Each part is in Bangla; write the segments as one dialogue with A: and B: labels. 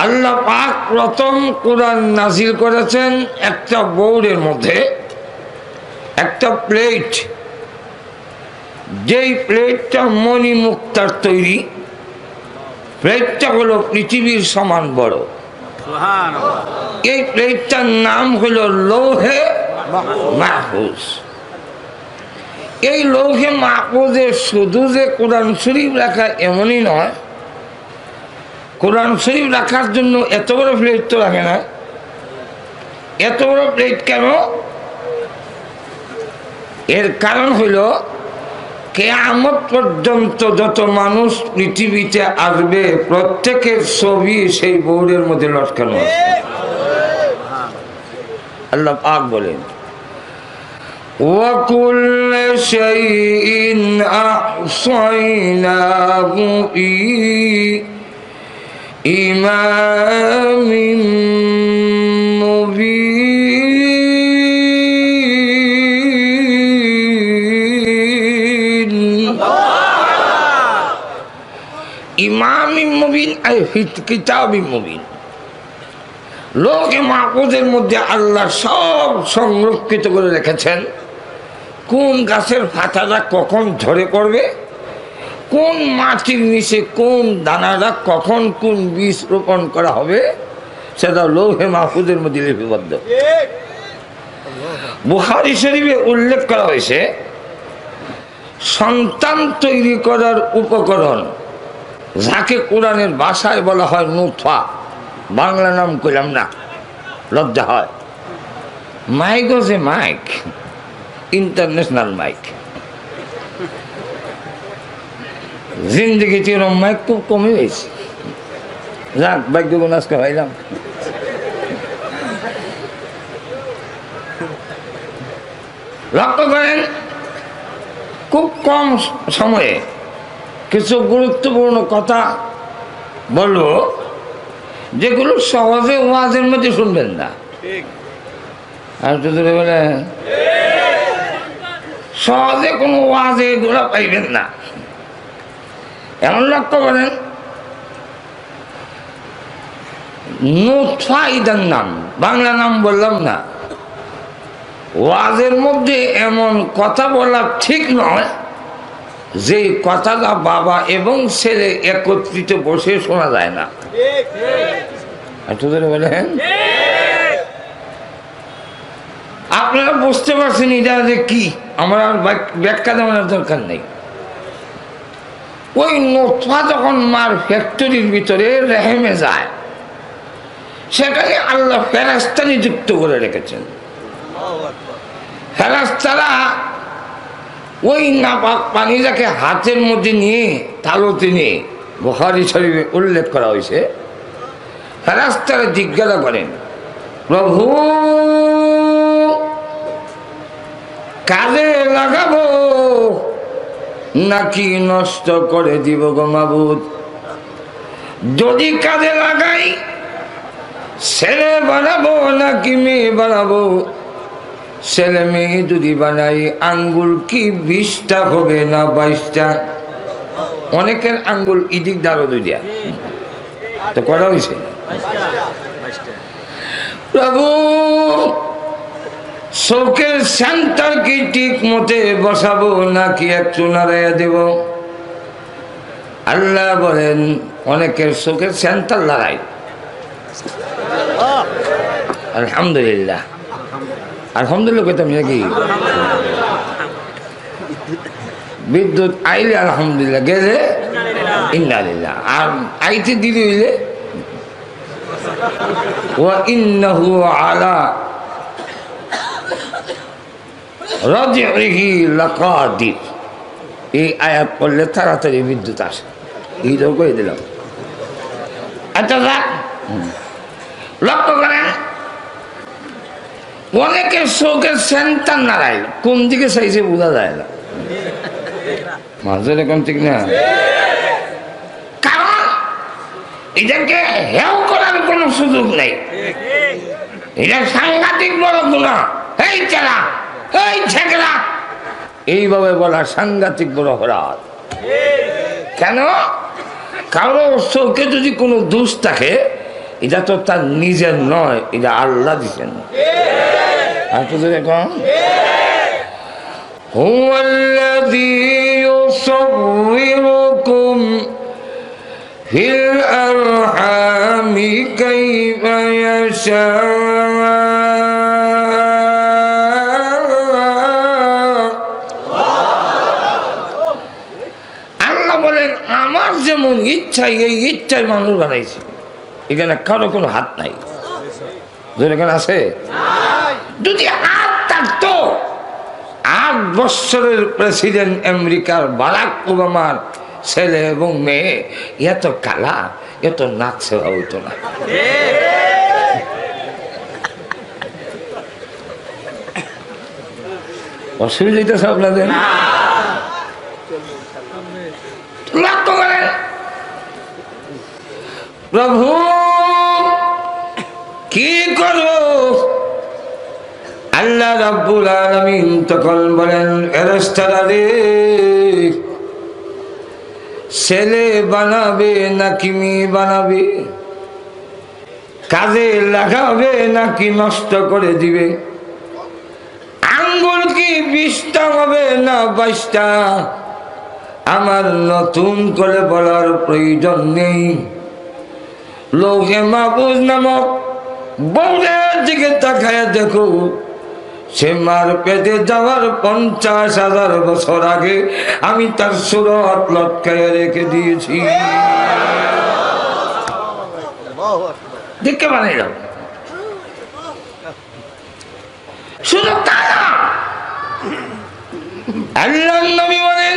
A: আল্লাহ পাক প্রথম কোরআন নাজিল করেছেন একটা বোর্ডের মধ্যে, একটা প্লেট, যেই প্লেটটা মণি মুক্তার তৈরি। প্লেটটা হলো পৃথিবীর সমান বড়। এই প্লেটটার নাম হলো লৌহে মাহফুজ। এই লৌহে মাহফুজে শুধু যে কোরআন শরীফ রাখা এমনই নয়, কোরআন শরীফ রাখার জন্য এত বড় প্লেট তো রাখে না। এত বড় প্লেট কেন? এর কারণ হইল কিয়ামত পর্যন্ত যত মানুষ পৃথিবীতে আসবে প্রত্যেকের ছবি সেই বোর্ডের মধ্যে লটকানো আছে। আল্লাহ পাক বলেন, وَكُلَّ شَيْءٍ أَحْصَيْنَاهُ فِي إِمَامٍ مُبِينٍ ইমামিন মুবিন আই কিতাবিন মুবিন। লৌহে মাহফুজের মধ্যে আল্লাহ সব সংরক্ষিত করে রেখেছেন। কোন গাছের পাতাটা কখন ঝরে পড়বে, কোন মাটির নিচে কোন দানাটা কখন কোন বীজ রোপণ করা হবে, সেটা লৌহে মাহফুজের মধ্যে লিপিবদ্ধ। বুখারী শরীফে উল্লেখ করা হয়েছে, সন্তান তৈরি করার উপকরণ যাকে কোরআনের ভাষায় বলা হয় নুতফা, বাংলা নাম করলাম না, লজ্জা হয়। মাইক হচ্ছে মাইক, ইন্টারন্যাশনাল মাইক। জিন্দগিতে এরকম মাইক খুব কমে গেছে। যাক, ভাগ্যগুণ আজকে হইলাম। লক্ষ্য করেন, খুব কম সময়ে কিছু গুরুত্বপূর্ণ কথা বলবো, যেগুলো সহজে ওয়াজের মধ্যে শুনবেন না। আর যদি বলে সহজে কোনো ওয়াজে এগুলো পাইবেন না। এমন লক্ষ্য করেন, নুতফা ইদার নাম, বাংলা নাম বললাম না। ওয়াজের মধ্যে এমন কথা বলা ঠিক নয় যে কথাটা বাবা এবং ছেলে একত্রিত বসে শোনা যায় না। বলেন, আপনারা বুঝতে পারছেন এটা যে কি? আমার আর ব্যাখ্যা দেওয়ার দরকার নেই। ওই নুতফা যখন মার ফ্যাক্টরির ভিতরে রেহেমে যায়, সেখানে আল্লাহ ফেরেশতা নিযুক্ত করে রেখেছেন। ফেরেশতারা ওই নাপাক পানিটাকে হাতের মধ্যে নিয়ে, তালুতে নিয়ে, বুখারী শরীফে উল্লেখ করা হয়েছে, ফেরেশতারা জিজ্ঞাসা করেন, প্রভু কাজে লাগাবো নাকি নষ্ট করে দিব গো মাবুদ? যদি কাজে লাগাই ছেলে বানাবো নাকি মেয়ে বানাবো? ছেলে মেয়ে যদি বানাই আঙ্গুল কি 20টা হবে না 22টা? অনেকের আঙ্গুল ইদিক দাঁড়ো দুইটা, তো করা হয়েছে। প্রভু চোখের সেন্টার কি ঠিক মতে বসাবো নাকি একটু নাড়াইয়া দেব? আল্লাহ বলেন, অনেকের চোখের সেন্টার লাগাই। আলহামদুলিল্লাহ, আলহামদুলিল্লাহ কইতাম নাকি? বিদ্যুৎ আইলে আলহামদুলিল্লাহ, গেলে ইন্নালিল্লাহ। আর আইতে দিলে হইলে ওয়া ইন্নাহু আলা রাজিহি লাকাদির। এই আয়াত পড়লে তাড়াতাড়ি বিদ্যুৎ আসে, এইটাও কই দিলাম। আচ্ছা, লক্ষ্য করেন, অনেকের চোখের সেন্টার নাড়াই, কোন দিকে চাইছে বোঝা যায় না। মাঝে এরকম ঠিক না, কারণ এটাকে হেও করার কোনো সুযোগ নেই। এটা সাংঘাতিক বড় গুনাহ। এই চেলা, এই ছেকরা, এইভাবে বলা সাংঘাতিক বড় অপরাধ। কেন? কারো চোখে যদি কোনো দোষ থাকে এটা তো তার নিজের নয়, এটা আল্লাহ দিচ্ছেন। আর তো দেখুন هو الذي يصوركم في الأرحام كيف يشاء আল্লাহ বলেন আমার যেমন ইচ্ছা এই ইচ্ছায় মানুষ বানাইছে, এখানে কারো কোনো হাত নাই। যেখানে আছে যদি হাত থাকতো 8 বছরের প্রেসিডেন্ট আমেরিকার বারাক ওবামার ছেলে এবং মেয়ে এত কালা, এত নাক সেবা হইতো না। অসুবিধা হইতেছে আপনাদের? লক্ষ্য করেন প্রভু কি করব? আল্লাহ রাব্বুল আলামিন তখন বলেন ফেরেশতারা রে, ছেলে বানাবে নাকি মেয়ে বানাবে, কাজে লাগাবে নাকি নষ্ট করে দিবে, আঙ্গুল কি 20টা হবে না 22টা, আমার নতুন করে বলার প্রয়োজন নেই। লৌহে মাহফুজ নামক বউরের দিকে তাকায় দেখো, সে মার পেটে যাওয়ার 50,000 বছর আগে আমি তার সুরত লটকায় রেখে দিয়েছি। দেখে বানাইলাম শুধু তা না, আল্লাহর নবী বলেন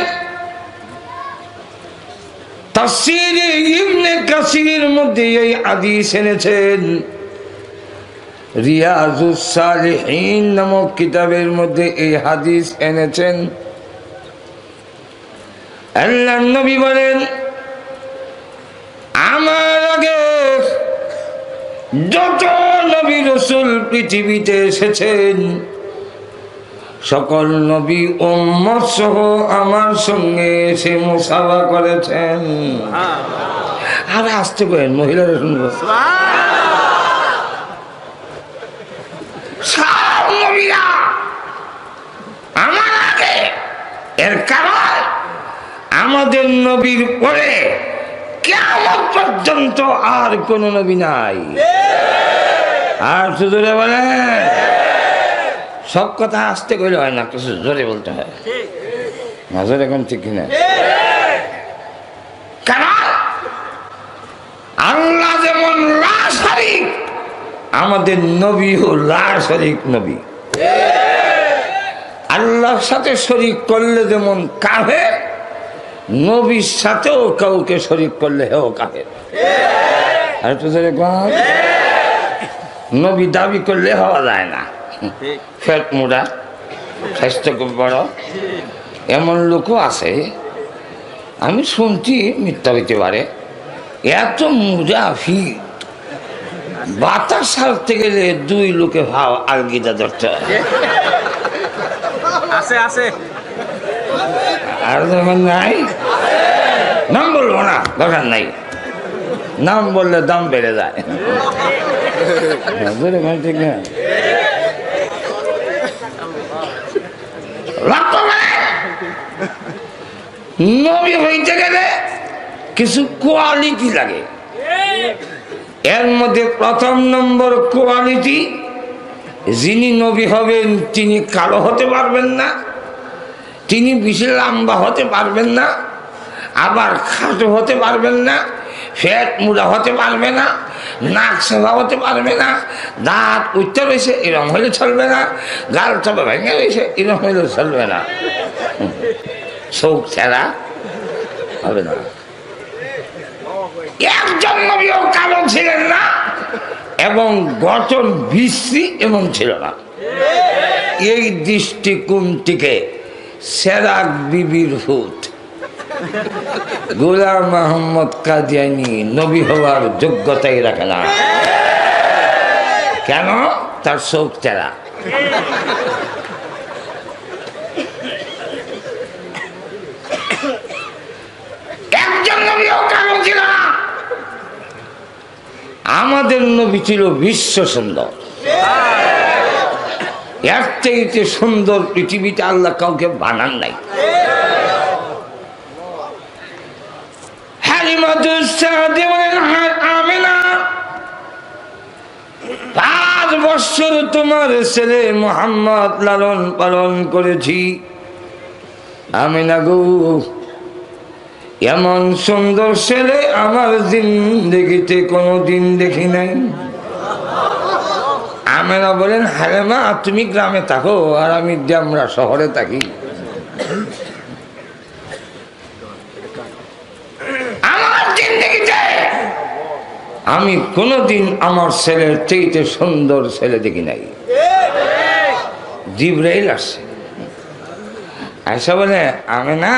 A: তাফসীরে ইবনে কাসিরের মধ্যে এই হাদিস এনেছেন, রিয়াজুস সালিহিন নামক কিতাবের মধ্যে এই হাদিস এনেছেন। আল্লাহর নবী বলেন আমার আগে যত নবী রাসূল পৃথিবীতে এসেছেন সকল নবী উম্মত সহ আমার সঙ্গে এসে মুসাফা করেছেন। আর আসতে পারেন মহিলারা শুনবো, সব নবীরা আমার আগে। এর কারণ আমাদের নবীর পরে কিয়ামত পর্যন্ত আর কোন নবী নাই। আর শুধু বলে সব কথা আসতে কইলে হয় না, কিছু জোরে বলতে হয়। নজর এখন ঠিক কিনা? কারণ আল্লাহ যেমন লা শারীক, আমাদের নবী ও লা শারীক নবী। আল্লাহর সাথে শরীক করলে যেমন কাফের, নবীর সাথেও কাউকে শরীক করলে হেও কাফের। আর তো নবী দাবি করলে হওয়া যায় না, ফেট মোড়া, স্বাস্থ্য খুব বড়, এমন লোকও আছে। আমি শুনছি, মিথ্যা হইতে পারে, এত মোজা ফি বাতাস ছাড়তে গেলে 2 লোকে ভাব আলগিদা ধরতে হয়। আর যখন নাই, নাম বলবো না, দরকার নাই, নাম বললে দাম বেড়ে যায়। ঠিক না? নবী হইতে গেলে কিছু কোয়ালিটি লাগে। এর মধ্যে প্রথম নম্বর কোয়ালিটি, যিনি নবী হবেন তিনি কালো হতে পারবেন না, তিনি বেশি লম্বা হতে পারবেন না, আবার খাটো হতে পারবেন না, ফ্যাট মুড়া হতে পারবে না, নাক সেবা হতে পারবে না, দাঁত উঠতে রয়েছে এরকম হলে চলবে না, গাল চাপা ভেঙে রয়েছে এরকম হলে চলবে না, চোখ ছাড়া হবে না। একজন নবীও কালো ছিলেন না এবং গঠন বিশ্রী এমন ছিল না। এই দৃষ্টিকোণ থেকে সেরাক বিবির হুত গোলাম মোহাম্মদ কাদিয়ানী নবী হওয়ার যোগ্যতাই রাখে না। কেন? তার চোখ চেরা। একজন নবীও কালো ছিল না। আমাদের নবী ছিল বিশ্ব সুন্দর, এর থেকে সুন্দর পৃথিবীতে আল্লাহ কাউকে বানান নাই। হালিমাতুস সাদিয়া বলেন, আমিনা 5 বছর তোমার ছেলে মুহাম্মদ লালন পালন করেছি। আমিনা গো, এমন সুন্দর ছেলে আমার জিন্দেগিতে কোনোদিন দেখি নাই। আমিনা বলেন, হালিমা তুমি গ্রামে থাকো আর আমি আমরা শহরে থাকি। আমার জিন্দেগিতে আমি কোনোদিন আমার ছেলের চাইতে সুন্দর ছেলে দেখি নাই। জিবরাইল আসছে, আয়সা বলে আমি না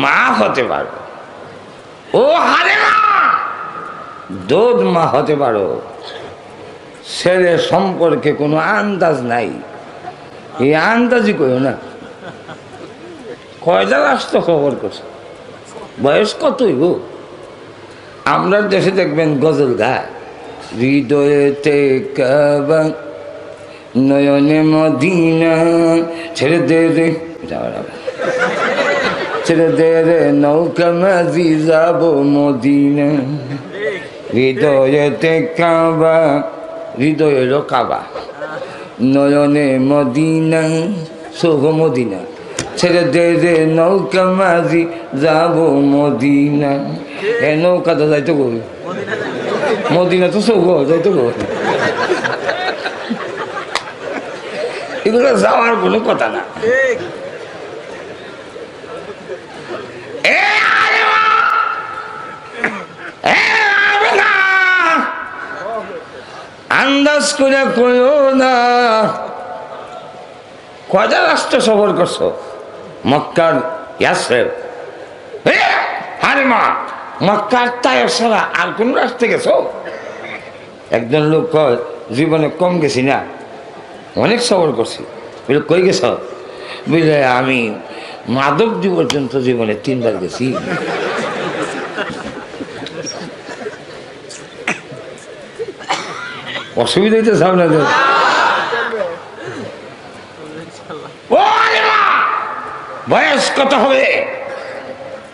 A: মা হতে পারো। ও হালিমা, দুধ মা হতে পারো, ছেলে সম্পর্কে কোনো আন্দাজ নাই। এই আন্দাজই কইও না। কয়টা রাষ্ট্র খবর করছে, বয়স কতই গো? আমরা দেশে দেখবেন গজল গায়, হৃদয়েতে কাবা নয়নে মদিনা, ছেড়ে দে রে ছেড়ে দে রে নৌকা মাঝি যাব মদিনা। হৃদয়েতে কাবা, হৃদয় এলো কাবা, নয়নে মদিনা, সৌভ মদিনা, ছেড়ে দে রে নৌকা মাঝি যাব মদিনা। এ নৌকা তো যাইতো গো, মদিনা তো সৌভ যাইতো গো। এগুলো যাওয়ার কোনো কথা না। আন্দাজ করে কইও না। কয়টা রাষ্ট্র সফর করছো? মক্কার ইয়াসরিব, হালিমা মক্কার তায়েফ ছাড়া আর কোন রাষ্ট্রে গেছো? একজন লোক কয়, জীবনে কম গেছি না, অনেক সফর করছি। বলে কই গেছ? বুঝলে আমি মাধবদী পর্যন্ত জীবনে 3 বার গেছি। অসুবিধা হইতে চাও না তো? বয়স কত হবে?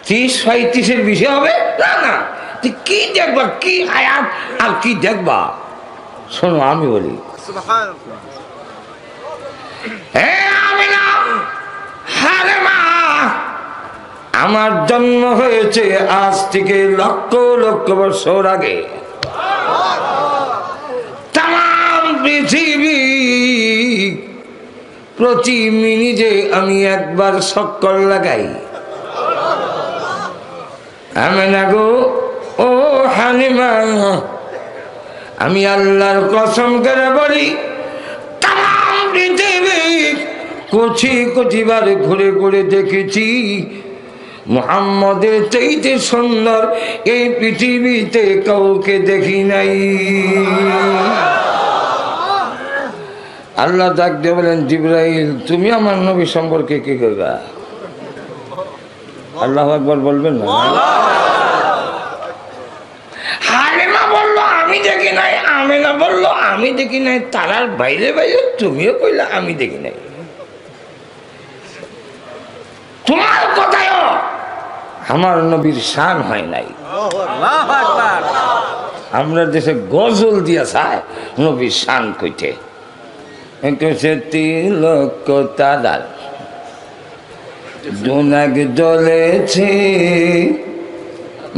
A: 30-35-এর বেশি হবে না? না, তুই কি দেখবা, কি আয়াত আর কি দেখবা? শোনো আমি বলি, আমার জন্ম হয়েছে আজ থেকে লক্ষ লক্ষ বছর আগে। তাম পৃথিবী প্রতি মিনিটে আমি একবার চক্কর লাগাই। আমিনা গো, ও হালিমা, আমি আল্লাহর কসম করে বলি, তাম পৃথিবী কোটি কোটিবার ঘুরে ঘুরে দেখেছি, মুহাম্মদের চাইতে সুন্দর এই পৃথিবীতে কাউকে দেখি নাই। আল্লাহ ডাক দিয়ে বলেন, জিবরাইল তুমি আমার নবী সম্পর্কে কি করবা? আল্লাহু আকবার বলবেন না? হালিমা বললো আমি দেখি নাই, আমিনা বললো আমি দেখি নাই, তারার বাইরে বাইরে তুমিও কইলা আমি দেখি নাই। তোমার কথায়ও আমার নবীর শান হয় নাই। আমরা দেশে গজল দিয়া চায় নবীর শান কইতে, কইছে তিলক তারার জোনাক জ্বলেছে,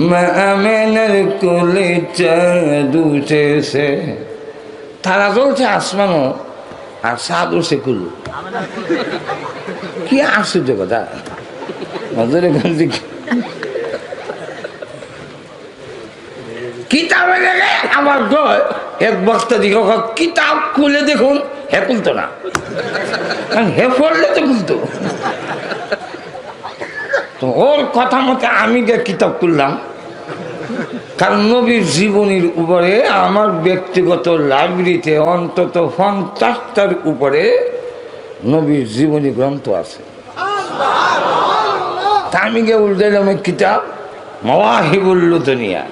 A: মা আমেনার কোলে চাঁদ উঠেছে। তারা জ্বলছে আসমানও আর চাঁদ উঠছে কুলু। কি আশ্চর্য কথা! কিতাবে দেখে আমার কয়, এক বক্তা দিকে কিতাব খুলে দেখুন, হে খুলতো না, হে পড়লে তো খুলতো। তো ওর কথা মতে আমি যে কিতাব খুললাম, কারণ নবীর জীবনীর উপরে আমার ব্যক্তিগত লাইব্রেরিতে অন্তত 50টার উপরে নবীর জীবনী গ্রন্থ আছে। তা আমি গিয়ে উল্টাইলাম কিতাব মাওয়াহিবুল লুদুনিয়া।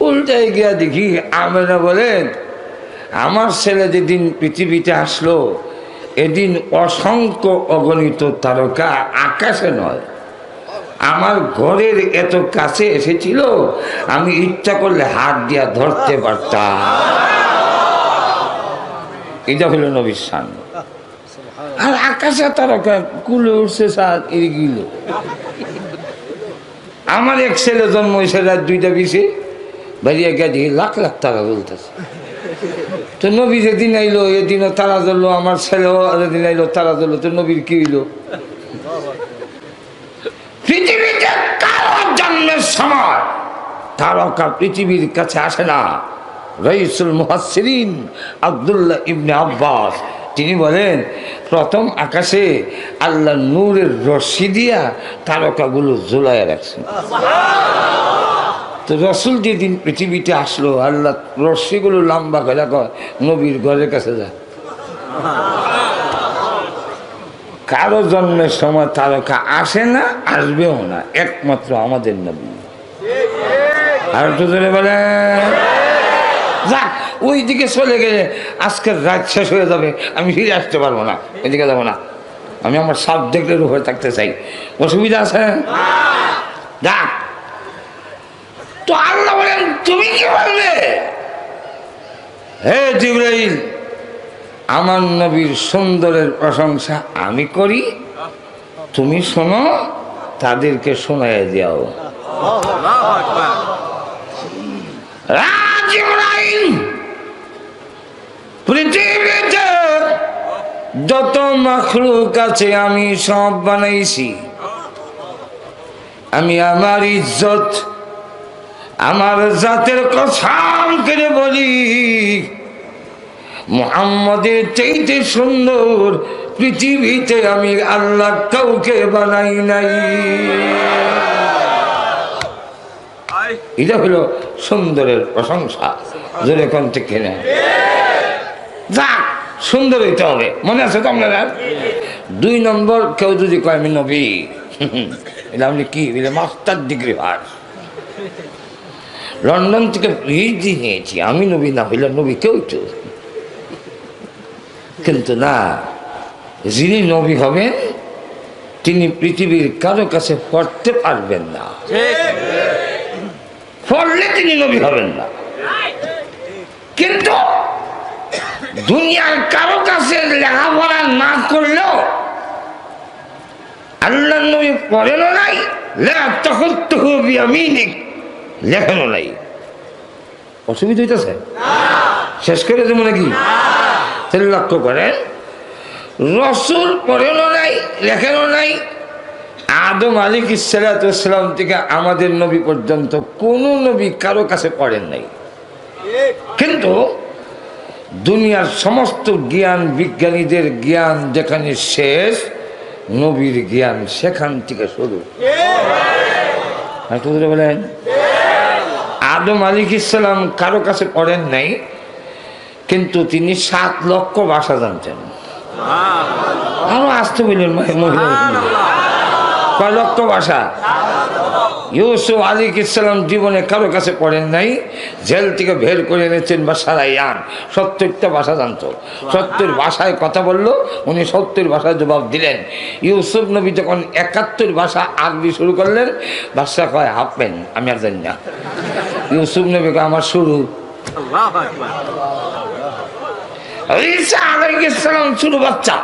A: উল্টাই গিয়া দেখি আমেনা বলেন, আমার ছেলে যেদিন পৃথিবীতে আসলো এদিন অসংখ্য অগণিত তারকা আকাশে নয় আমার ঘরের এত কাছে এসেছিল, আমি ইচ্ছা করলে হাত দিয়া ধরতে পারতাম। এটা হলো নবীর শান। আর আকাশে তারকা কুলে উঠছে গিল। আমার এক ছেলে জন্ম হয়েছে রাত 2টা 20-এ, বাড়িয়ে গেছে লাখ লাখ টাকা বলতেছে। তো নবী যেদিন আইলো এদিনও তারা ধরলো, আমার ছেলেও যেদিন আইলো তারা ধরলো, তো নবীর কি হইল? পৃথিবীতে কারো জন্মের সময় তারকা পৃথিবীর কাছে আসে না। রাইসুল মুহাসসিরিন আব্দুল্লাহ ইবনে আব্বাস তিনি বলেন, প্রথম আকাশে আল্লাহ নূরের রশ্মি দিয়া তারকাগুলো ঝুলাইয়া রাখছেন। তো রসুল যেদিন পৃথিবীতে আসলো আল্লাহ রশ্মিগুলো লম্বা করে নবীর ঘরের কাছে যায়। কারো জন্মের সময় তারকা আসে না, আসবেও না, একমাত্র আমাদের নবী। আর তো ধরে বলে যাক ওই দিকে চলে গেলে আজকের রাত শেষ হয়ে যাবে, আমি ফিরে আসতে পারবো না, এদিকে যাবো না, আমি আমার সাবজেক্টের উপরে থাকতে চাই। অসুবিধা আছে? যাক, তো আল্লাহ বলেন তুমি কি বললে? হে জিবরাইল, আমার নবীর সুন্দরের প্রশংসা আমি করি, তুমি শোনো, তাদেরকে শোনাইয়া দাও। জিবরাইল, পৃথিবীতে যত মাখলুক আছে আমি সব বানাইছি। আমি আমার ইজ্জত, আমার জাতের কসম করে বলি, মুহাম্মদের চাইতে সুন্দর পৃথিবীতে আমি আল্লাহ কাউকে বানাই নাই। এটা হলো সুন্দরের প্রশংসা। জোরে কোন ঠিক কিনা? যাক, সুন্দর হইতে হবে, মনে আছে তো আপনারা? 2 নম্বর, কেউ যদি কয় আমি নবী, এটা আপনি কি মাস্টার ডিগ্রি পাস, লন্ডন থেকে পিএইচডি নিয়েছি, আমি নবী না হইলে নবী কেউ তো। কিন্তু না, যিনি নবী হবেন তিনি পৃথিবীর কারো কাছে পড়তে পারবেন না, পড়লে তিনি নবী হবেন না। কিন্তু দুনিয়ার কারো কাছে লেখাপড়া না করলেও আল্লাহ নবী পড়েনও নাই, লেখানো নাই। অসুবিধা হইতেছে? শেষ করে দেবো নাকি? তাহলে লক্ষ্য করেন, রসুল পড়েনও নাই, লেখানো নাই। আদম আলাইহিস সালাম থেকে আমাদের নবী পর্যন্ত কোন নবী কারো কাছে পড়েন নাই। কিন্তু দুনিয়ার সমস্ত জ্ঞান, বিজ্ঞানীদের জ্ঞান যেখানে শেষ, নবীর জ্ঞান সেখান থেকে শুরু। বলেন, আদম আলাইহিস সালাম কারো কাছে পড়েন নাই, কিন্তু তিনি 7 লক্ষ ভাষা জানতেন। আরো আসতে বললেন, কয় লক্ষ ভাষা? ইউসুফ আলাইহিস সালাম জীবনে কারো কাছে পড়েন নাই, জেল থেকে বের করে এনেছেন বা সারাইয়ান, 70টা ভাষা জানতো। 70 ভাষায় কথা বললো, উনি 70 ভাষায় জবাব দিলেন। ইউসুফ নবী যখন 71 ভাষা আরবি শুরু করলেন, ভাষা কয় হাফেন, আমি আর জানি না। ইউসুফ নবী কয় আমার শুরু। ঈসা আলাইহিস সালাম ছোট বাচ্চা,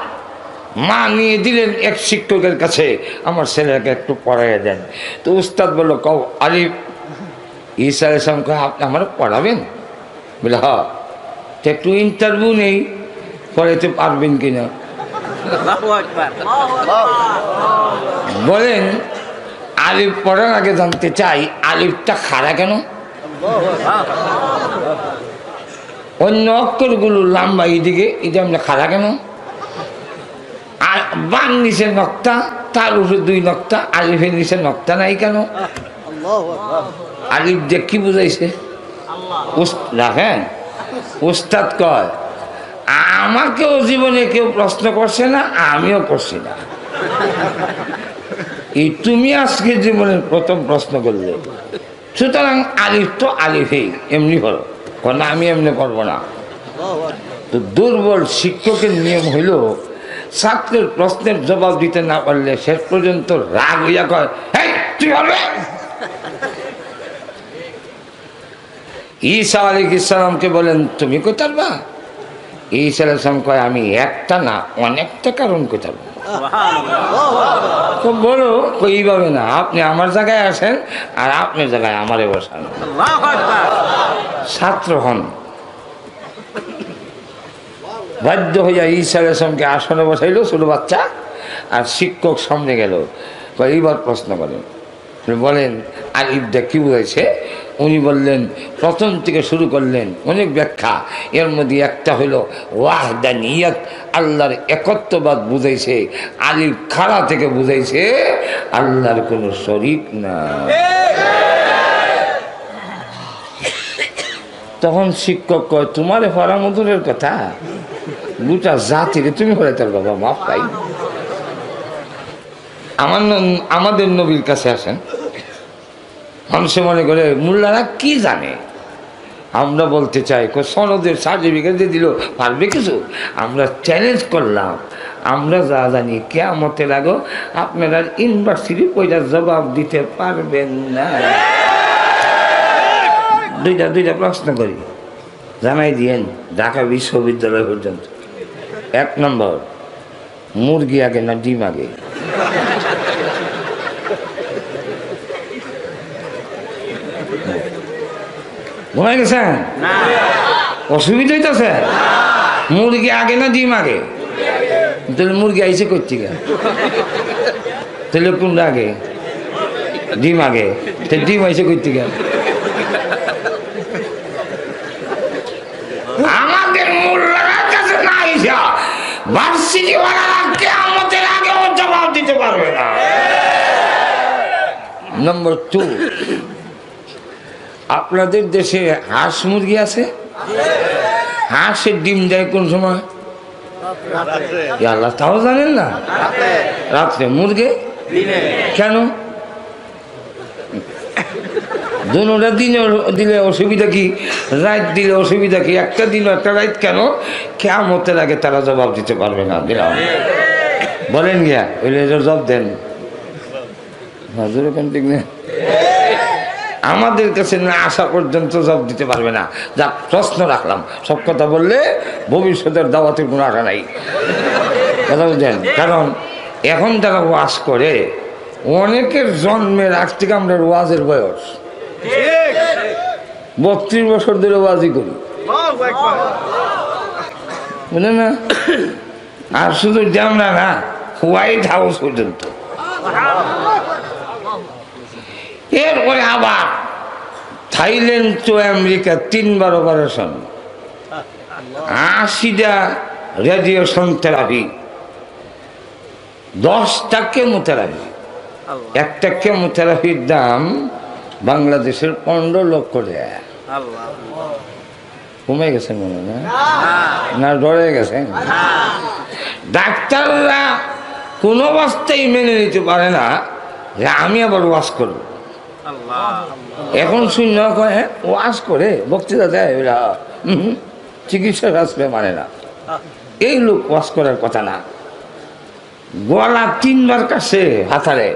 A: মা নিয়ে দিলেন এক শিক্ষকের কাছে, আমার ছেলেকে একটু পড়াইয়া দেন। তো উস্তাদ বললো কও আলিফ। ঈসা আলাইহিস সালাম কয় আপনি আমার পড়াবেন? বলে হ্যাঁ। তো একটু ইন্টারভিউ নেই, পড়াইতে পারবেন কিনা। বলেন আলিফ পড়ার আগে জানতে চাই আলিফটা খাড়া কেন, অন্য অক্ষরগুলো লম্বা এইদিকে, এটা আমরা খাড়া কেন, আর বাম নিচে নক্তা, তার উপরে 2 নক্তা, আলিফের নিচে নক্তা নাই কেন? আলিফ দিয়ে কি বুঝাইছে? দেখেন উস্তাদ কয় আমাকেও জীবনে কেউ প্রশ্ন করছে না, আমিও করছি না, এই তুমি আজকে জীবনের প্রথম প্রশ্ন করলে। সুতরাং আলিফ তো আলিফেই এমনি করো, না আমি এমনি করবো না। তো দুর্বল শিক্ষকের নিয়ম হইল ছাত্রের প্রশ্নের জবাব দিতে না পারলে শেষ পর্যন্ত রাগ হইয়া কয়, এই তুই বলবে। ঈসা আলাইহিস সালামকে বলেন তুমি কইতে পারবা? ঈসা আলাইহিস সালাম কয় আমি একটা না অনেকটা কারণ কইতে পারবো। তো বলো এইভাবে না, আপনি আমার জায়গায় আসেন আর আপনার জায়গায় আমারে বসান, ছাত্র হন। বাধ্য হইয়া ঈসা আলাইহিস সালামকে আসনে বসাইলো ছোট বাচ্চা, আর শিক্ষক সামনে গেল, এইবার প্রশ্ন করেন, বলেন আলিফটা কি বুঝাইছে? উনি বললেন, প্রথম থেকে শুরু করলেন অনেক ব্যাখ্যা, এর মধ্যে একটা হলো ওয়াহদানিয়ত, আল্লাহর একত্ববাদ বুঝাইছে। আলিফ খাড়া থেকে বুঝাইছে আল্লাহর কোনো শরীক না। তখন শিক্ষক কয়, তোমার ফারামুদুরের কথা দুটা জাতিরে তুমি হলাইতার বাবা, মাফ পাই। আমাদের নবীর কাছে আসেন, মানুষে মনে করে মোল্লারা কি জানে। আমরা বলতে চাই সনদের সার্টিফিকেট দিয়ে দিল, পারবে কিছু? আমরা চ্যালেঞ্জ করলাম, আমরা যা জানি কিয়ামতের আগে আপনারা ইউনিভার্সিটি ওইটার জবাব দিতে পারবেন না। দুইটা প্রশ্ন করি, জানাই দিয়েন ঢাকা বিশ্ববিদ্যালয় পর্যন্ত। 1 নম্বর, মুরগি আগে না ডিম আগে? ঘুমাই গেছেন? অসুবিধা হইতেছে? মুরগি আগে না ডিম আগে? তাহলে মুরগি আইসে করছি গা, তাহলে কোনটা আগে? ডিম আগে। ডিম আইসে করছি গা। আমাদের মোল্লার কাছে না আইসা ভার্সিটি ওয়ালারা কিয়ামতের আগে জবাব দিতে পারবে না। নম্বর 2, আপনাদের দেশে হাঁস মুরগি আছে? হাঁসের ডিম দেয় কোন সময়? আল্লাহ তাও জানেন না? রাত্রে। মুরগি কেন? দুটা দিনে দিলে অসুবিধা কি, রাত দিলে অসুবিধা কি? একটা দিন একটা রাত কেন? কিয়ামতের আগে তারা জবাব দিতে পারবে না। দিলাম বলেন গিয়া ওইলে জবাব দেন। ঠিক না, আমাদের কাছে না আসা পর্যন্ত জবাব দিতে পারবে না। যা প্রশ্ন রাখলাম, সব কথা বললে ভবিষ্যতের দাওয়াতের কোনো আশা নাই, কথা বুঝলেন? কারণ এখন যারা ওয়াজ করে, অনেকের জন্মের আগ থেকে আমরা ওয়াজের বয়স 32 বছর ধরে ওয়াজই করি, বুঝলেন না? আর শুধু আমরা না, হোয়াইট হাউস পর্যন্ত। এরপরে আবার থাইল্যান্ড টু আমেরিকা 3 বার অপারেশন, 80টা রেডিয়েশন থেরাপি, 10টা কেমোথেরাপি। একটা কেমোথেরাপির দাম বাংলাদেশের 15 লক্ষ টাকা। কমে গেছে মনে না ডরে গেছেন? ডাক্তাররা কোনো অবস্থায় মেনে নিতে পারে না যে আমি আবার ওয়াশ করবো। এখন শূন্য কয়ে ওয়াশ করে বক্তৃতা দেয়, চিকিৎসা শাস্ত্রে মানে না। এই লোক ওয়াশ করার কথা না। গলা 3 বার কাছে হাতারে,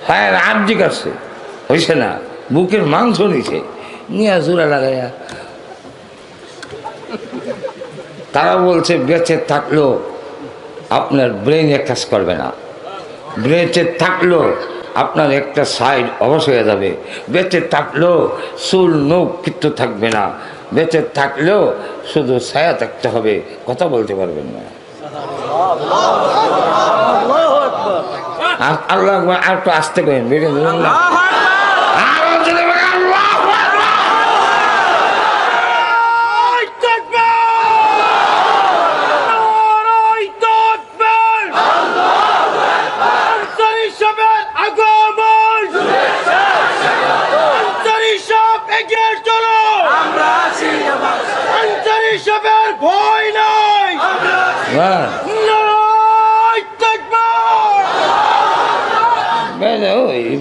A: হ্যাঁ আবজি কাছে, হয়েছে না, বুকের মাংস নিছে, নিয়ে জোড়া লাগাইয়া তারা বলছে বেঁচে থাকলেও আপনার ব্রেনে কাজ করবে না, বেঁচে থাকলেও আপনার একটা সাইড অবশ হয়ে যাবে, বেঁচে থাকলেও চুল নখ কিচ্ছু থাকবে না, বেঁচে থাকলেও শুধু ছায়া থাকতে হবে, কথা বলতে পারবেন না। আল্লাহ আর একটু আসতে করেন, বেড়ে ধরুন না।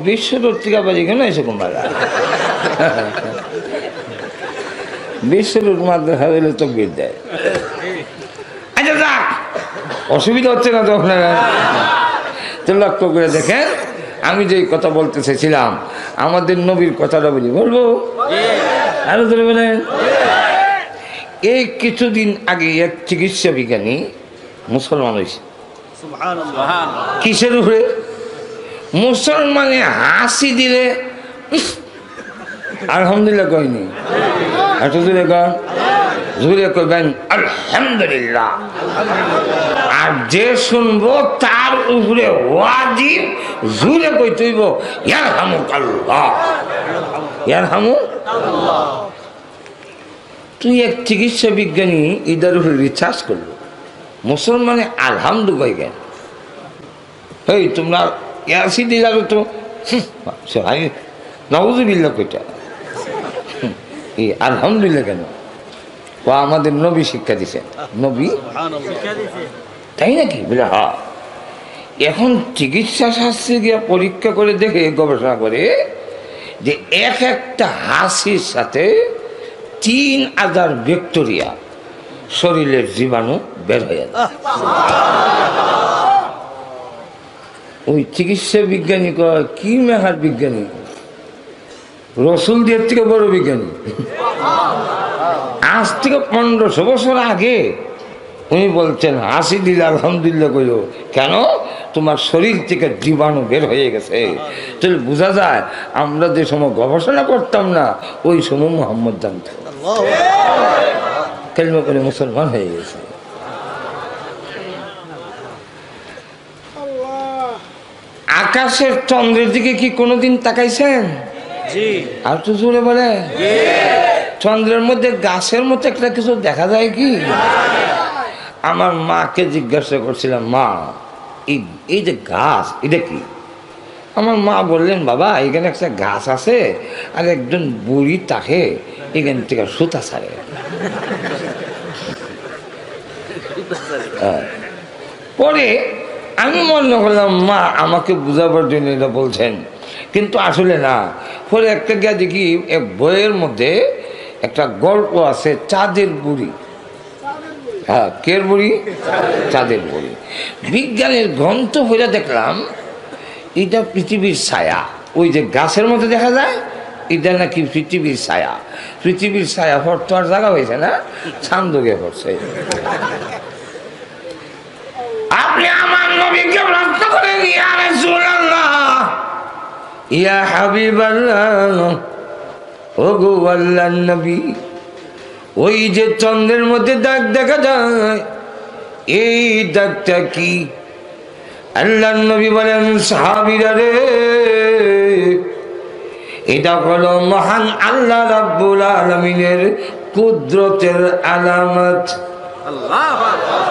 A: বিশ্বরোড থেকে আবার এখানে এসে কুমারা বিশ্বরোড মাদ্রাসা দিলে তো বিল দেয়। আচ্ছা যাক, অসুবিধা হচ্ছে না তো আপনারা? তো লক্ষ্য করে দেখেন, আমি যে কথা বলতে চাইছিলাম, আমাদের নবীর কথাটা বলবো আরো ধরে বলেন। এই কিছুদিন আগে এক চিকিৎসা বিজ্ঞানী মুসলমান হয়েছে। কিসের উপরে? মুসলমানে হাসি দিলে আলহামদুলিল্লাহ কয়নি, এত জোরে কন, জোরে কইবেন আলহামদুলিল্লাহ। আর যে শুনবো তার উপরে ওয়াজিব জোরে কইতে হইব ইয়ারহামুকাল্লাহ, ইয়ারহামুকাল্লাহ। তুই এক চিকিৎসা বিজ্ঞানী ইদার উপরে রিসার্চ করলো, মুসলমানে আলহামদু কই গেল। এই তোমরা ইয়াসি দিলার তো নাউজুবিল্লাহ কইটা, এই আলহামদুলিল্লাহ কেন? ও আমাদের নবী শিক্ষা দিছে, নবী তাই নাকি? বলে হ্যাঁ। এখন চিকিৎসা শাস্ত্রে গিয়ে পরীক্ষা করে দেখে, গবেষণা করে যে এক একটা হাসির সাথে 3000 ব্যাকটেরিয়া শরীরের জীবাণু বের হয়ে যায়। ওই চিকিৎসা বিজ্ঞানী কয় কি মেহার বিজ্ঞানী, রসুল দিয়ে থেকে বড় বিজ্ঞানী। আজ থেকে 1500 বছর আগে উনি বলছেন হাসি দিলে আলহামদুলিল্লাহ কইল কেন? তোমার শরীর থেকে জীবাণু বের হয়ে গেছে। তাহলে বোঝা যায় আমরা যে সময় গবেষণা করতাম না, ওই সময় মোহাম্মদ জানত, কালিমা করে মুসলমান হয়ে গেছে। আকাশের চন্দ্রের দিকে কি কোনোদিন তাকাইছেন? আর তো জোরে বলে, চন্দ্রের মধ্যে গাছের মতো একটা কিছু দেখা যায় কি? আমার মাকে জিজ্ঞাসা করছিলাম, মা এই যে গাছ এটা কি? আমার মা বললেন, বাবা এখানে একটা গাছ আছে, আর একজন বুড়ি তাকে এখান থেকে সুতা ছাড়ে। পরে আমি মনে করলাম মা আমাকে বুঝাবার জন্য এটা বলছেন, কিন্তু আসলে না। পরে একটা গিয়ে দেখি এক বইয়ের মধ্যে একটা গল্প আছে, চাঁদের বুড়ি। হ্যাঁ, কের বুড়ি? চাঁদের বুড়ি। বিজ্ঞানের গ্রন্থ হয়ে দেখলাম এটা পৃথিবীর ছায়া। ওই যে গাছের মধ্যে দেখা যায়, এটা নাকি পৃথিবীর ছায়া। পৃথিবীর ছায়া হওয়ার তো আর জায়গা হয়েছে না, ছান্দকে পড়ছে। আপনি আমার নবীকে প্রশ্ন করেন, ইয়া রাসূলুল্লাহ, ইয়া হাবিবাল্লাহ, ও গো আল্লাহর নবী, ওই যে চন্দ্রের মধ্যে দাগ দেখা যায়, এই দাগটা কি? আল্লাহর নবী বলেন, সাহাবীরা রে, এটা হলো মহান আল্লাহ রাব্বুল আলামিনের কুদরতের আলামত। আল্লাহু আকবার।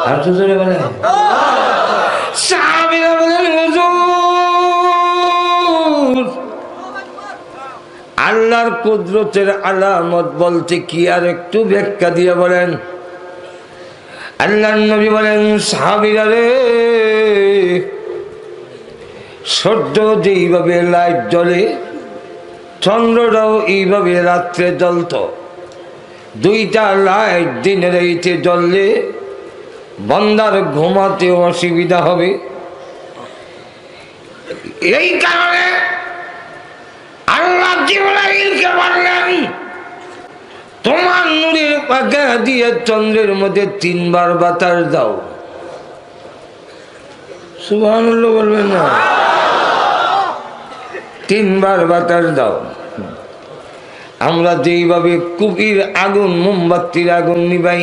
A: আর জোরে বলেন। সাহাবীরা বলেন, হুজুর আল্লাহর কুদরতের আলামত বলতে কি, আর একটু ব্যাখ্যা দিয়ে বলেন। আল্লাহর নবী বলেন, সাহাবীরা রে, সূর্য যেইভাবে লাইট জ্বলে, চন্দ্রটাও এইভাবে রাত্রে জ্বলত। দুইটা লাইট দিনের রাইতে জ্বললে বান্দার ঘুমাতে অসুবিধা হবে। এই কারণে আল্লাহ জিবরাইলকে বললেন, তোমার নূরের পাখা দিয়ে চন্দ্রের মধ্যে 3 বার বাতাস দাও। সুবহানাল্লাহ বলবেন না? 3 বার বাতাস দাও। আমরা যেইভাবে কুপির আগুন, মোমবাতির আগুন নিবাই,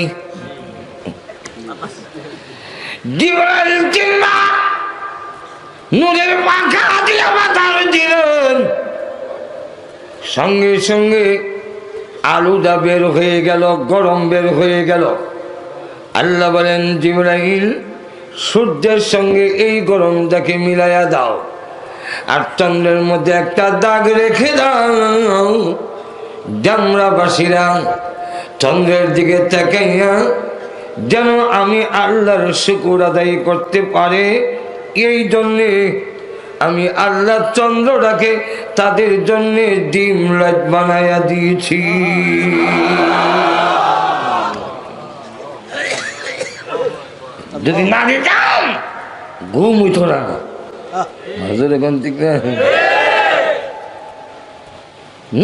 A: জিবরাইল 3 বার নূরের পাখা দিয়ে বাতাস দিলেন। সঙ্গে সঙ্গে আলুটা বের হয়ে গেল, গরম বের হয়ে গেল। আল্লাহ বলেন, জিবরাইল সূর্যের সঙ্গে এই গরমটাকে মিলাইয়া দাও, আর চন্দ্রের মধ্যে একটা দাগ রেখে দাও। জামরাবাসীরা চন্দ্রের দিকে তাকাইয়া যেন আমি আল্লাহর শুকর আদায় করতে পারে, এই জন্যে আমি আল্লাহ চন্দ্রটাকে তাদের জন্য ডিম লাইট বানাইয়া দিয়েছি। যদি না দিতাম ঘুম হইত না। এখান থেকে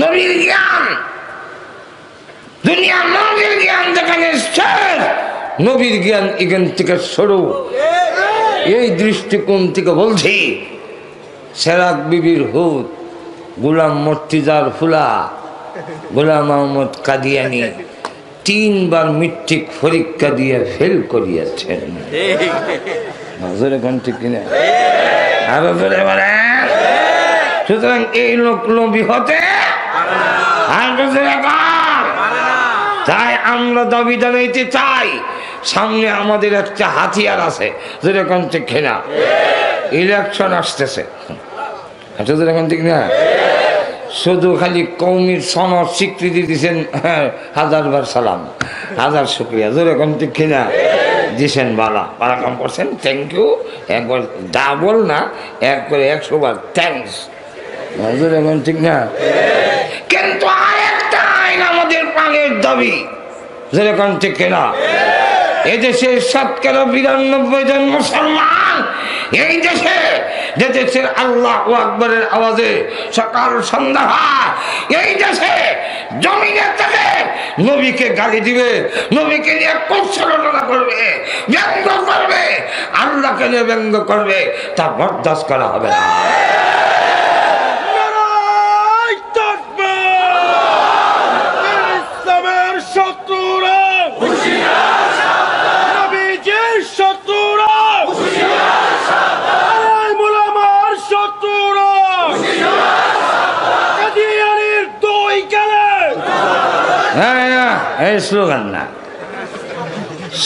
A: নবীর জ্ঞান, দুনিয়া নবীর জ্ঞান যেখানে শেষ, নবীর জ্ঞান এখান থেকে শুরু। এই দৃষ্টিকোণ থেকে বলছি, সেরাক বিবির হুদ, গোলাম মর্তুজার ফুলা, গোলাম মোহাম্মদ কাদিয়ানি 3 বার মেট্রিক পরীক্ষা দিয়ে ফেল করিয়াছেন। সুতরাং এই লোক নবী হতে, তাই আমরা দাবি জানাইতে চাই, সামনে আমাদের একটা হাতিয়ার আছে, যেরকম ঠিক না, ইলেকশন আসতেছে। যেরকম ঠিক না, শুধু খালি কৌমির সনদ স্বীকৃতি দিচ্ছেন, 1000 বার সালাম, 1000 শুক্রিয়া, যেরকম ঠিক না দিছেন, বালা বালা কাম করছেন, থ্যাংক ইউ। একবার ডাবল না, একবারে 100 বার থ্যাংকস, যেরকম ঠিক না। কিন্তু আরেকটা আইন আমাদের প্রাণের দাবি, যেরকম ঠিক না। এদেশের 92% জন মুসলমান, এই দেশে যে দেশের আল্লাহু আকবরের আওয়াজে সকাল সন্ধ্যা, এই দেশে জমিনে থেকে নবীকে গালি দিবে, নবীকে নিয়ে কুৎসরচনা করবে, ব্যঙ্গ করবে, আল্লাহকে নিয়ে ব্যঙ্গ করবে, তা বরদাস্ত করা হবে না। স্লোগান না,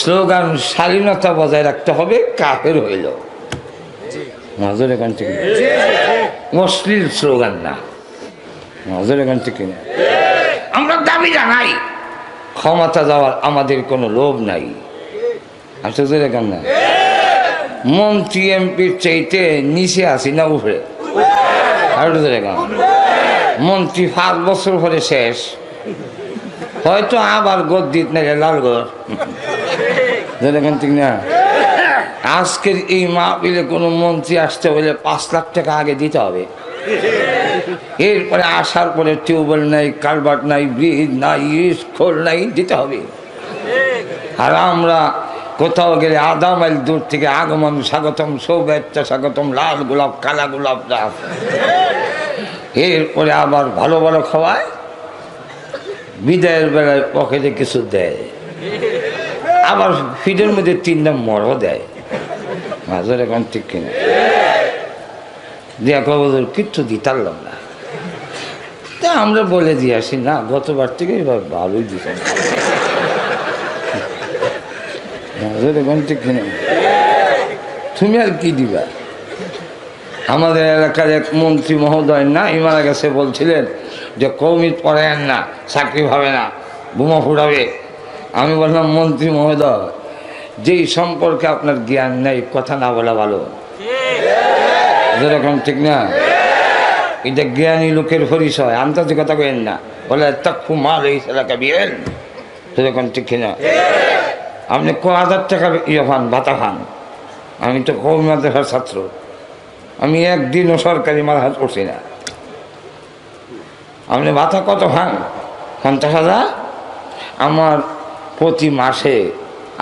A: স্লোগান শালীনতা বজায় রাখতে হবে, কাফের হইল নজর এখান থেকে, অশ্লীল স্লোগান না, নজর এখান থেকে। আমরা দাবি জানাই, ক্ষমতা যাওয়ার আমাদের কোনো লোভ নাই, আসলে এখান না। মন্ত্রী এমপির চাইতে নিচে আসি না উপরে, আর মন্ত্রী 5 বছর পরে শেষ, হয়তো আবার গদ্দিত না লালগড়, যেরকম ঠিক না। আজকের এই মাহফিলে কোনো মন্ত্রী আসতে হলে 5 লাখ টাকা আগে দিতে হবে, এরপরে আসার পরে টিউবওয়েল নাই, কালভার্ট নাই, ব্রিজ নাই, স্কুল নাই, দিতে হবে। আর আমরা কোথাও গেলে আধা মাইল দূর থেকে আগমন স্বাগতম, সৌভাগ্য স্বাগতম, লাল গোলাপ, কালা গোলাপ দাস, এরপরে আবার ভালো ভালো খাওয়ায়, বিদায়ের বেলায় পকেটে কিছু দেয়, আবার ফিডের মধ্যে 3 নম্বরও দেয়, মাঝের এখন ঠিক কিনা। দিয়া কবর কিচ্ছু দিতারলাম না, তা আমরা বলে দিয়ে আসি, না গতবার থেকে এবার ভালোই দিতাম, মাঝের এখন ঠিক কিনা। তুমি আর কি দিবা? আমাদের এলাকার এক মন্ত্রী মহোদয় না মারা গেছে, বলছিলেন যে কৌমিদ পড়ায়েন না, চাকরি হবে না, বোমা ফুটাবে। আমি বললাম, মন্ত্রী মহোদয়, যেই সম্পর্কে আপনার জ্ঞান নেই, কথা না বলা ভালো, যেরকম ঠিক না। এটা জ্ঞানী লোকের পরিচয়, আন্তাজে কথা কেন না, বলে তকফু মাল এই এলাকা বিয়েন, সেরকম ঠিক না। আপনি 1000 টাকা ইয়ে পান, ভাতা পান, আমি তো কৌমি মাদ্রাসার ছাত্র, আমি একদিনও সরকারি মাদ্রাসা করছি না। আপনি ভাতা কত পান? 50,000। আমার প্রতি মাসে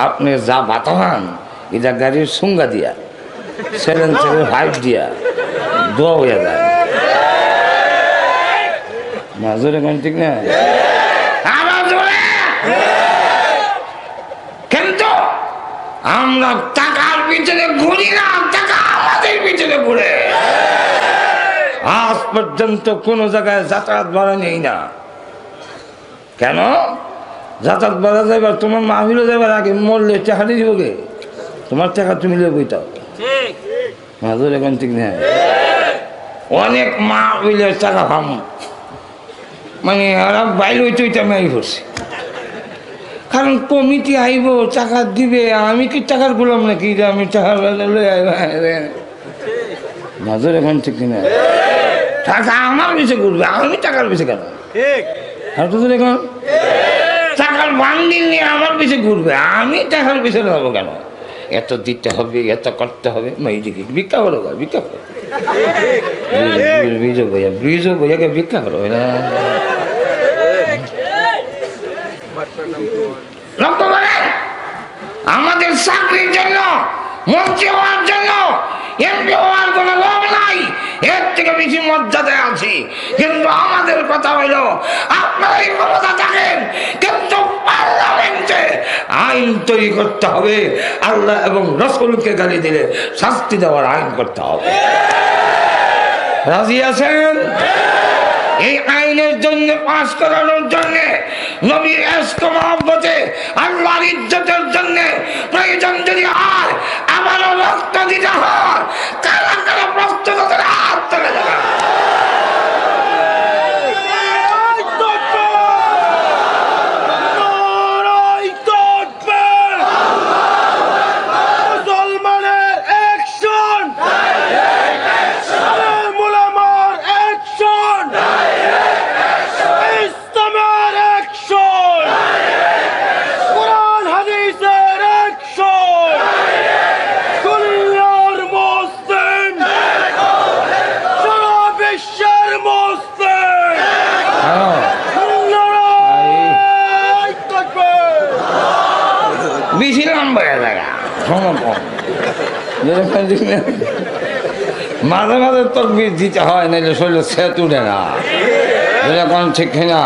A: আপনি যা ভাতা পান, এটা গাড়ির সুঙ্গা দিয়া, 775 দিয়া 2000 যায়, মাজুর এখন ঠিক না। কিন্তু আমরা টাকার পিছনে ঘুরি না, টাকা আমাদের পিছনে ঘুরে। আজ পর্যন্ত কোনো জায়গায় যাতায়াত ভাড়া নেই না। কেন? যাতায়াত ভাড়া যাইবার, তোমার মাহফিলে যাবার আগে মরলে টাকা দিয়ে দিব গে, তোমার টাকা তুমি লেবই তাও, মাজুর এখন ঠিক না। অনেক মাহফিলের টাকা পাম, মানে ওরা বাইরে হইতে হইতে আমি আই করছি, কারণ কমিটি আইব, টাকা দিবে, আমি কি টাকার গোলাম নাকি? আমি টাকা নজর এখন ঠিক কিনা টাকা আমার পিছিয়ে ঘুরবে, আমি টাকার পিছিয়ে কেন? আর তো এখন টাকার বান্ডিল নিয়ে আমার পিছিয়ে ঘুরবে, আমি টাকার পিছিয়ে যাবো কেন? এত দিতে হবে, এত করতে হবে, মেয়েদিকে ভিক্ষা করো, ভিক্ষা করো, ব্রিজ বইয়াকে ভিক্ষা করো না। লক্ষ্য করেন, আমাদের চাকরির জন্য, মন্ত্রী হওয়ার জন্য, এমপি হওয়ার কোনো লোভ নাই, এর থেকে বেশি মর্যাদায় আছি। কিন্তু আমাদের কথা হইল, আপনারা এই ক্ষমতা থাকেন, কিন্তু পার্লামেন্টে আইন তৈরি করতে হবে, আল্লাহ এবং রাসূলকে গালি দিলে শাস্তি দেওয়ার আইন করতে হবে। রাজি আছেন? এই আইনের জন্য, পাশ করানোর জন্য, নবীর ইশক মহব্বতে, আল্লাহর ইজ্জতের জন্য প্রয়োজন যদি হয়, আবারও রক্ত দিতে হয়, কারা কারা প্রস্তুত করে হাত তুলে দেবে। মাঝে মাঝে তকবীর দিতে হয়, নাহলে শরীর সেত উঠে না, যেরকম ঠিক না।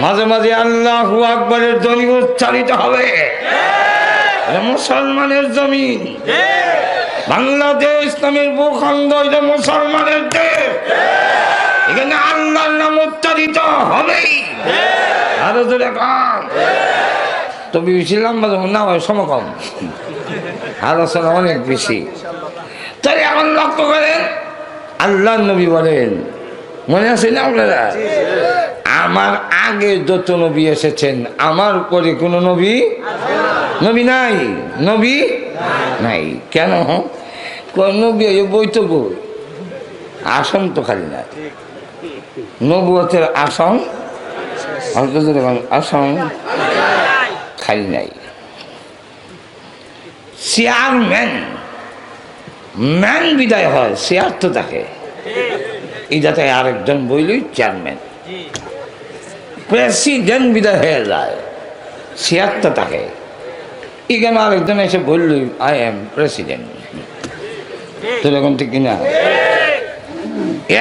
A: মাঝে মাঝে আল্লাহু আকবারের ধ্বনি উচ্চারিত হবে। মুসলমানের জমিন বাংলাদেশ, নামের ভূখণ্ড, এটা মুসলমানের দেশ, এখানে আল্লাহর নাম উচ্চারিত হবেই। আরো জোরে কান। তবে বেশি লম্বা যখন না হয় সমকম, আলোচনা অনেক বেশি। তাই এখন লক্ষ্য করেন, আল্লাহ নবী বলেন, মনে আছে না আপনারা, আমার আগে যত নবী এসেছেন, আমার পরে কোন নবী নবী নাই, নবী নাই। কেন? কোন নবী বই তো বই, আসন তো খালি নাই, নবুয়তের আসন, আসন খালি নাই। চেয়ারম্যান, ম্যান বিদায় হয়, চেয়ার তো থাকে, এই যাতে আরেকজন বইলই চেয়ারম্যান। প্রেসিডেন্ট বিদায় হয়ে যায়, চেয়ার তো থাকে, এখানে আরেকজন এসে বললই আই এম প্রেসিডেন্ট। তো এরকম ঠিক কিনা?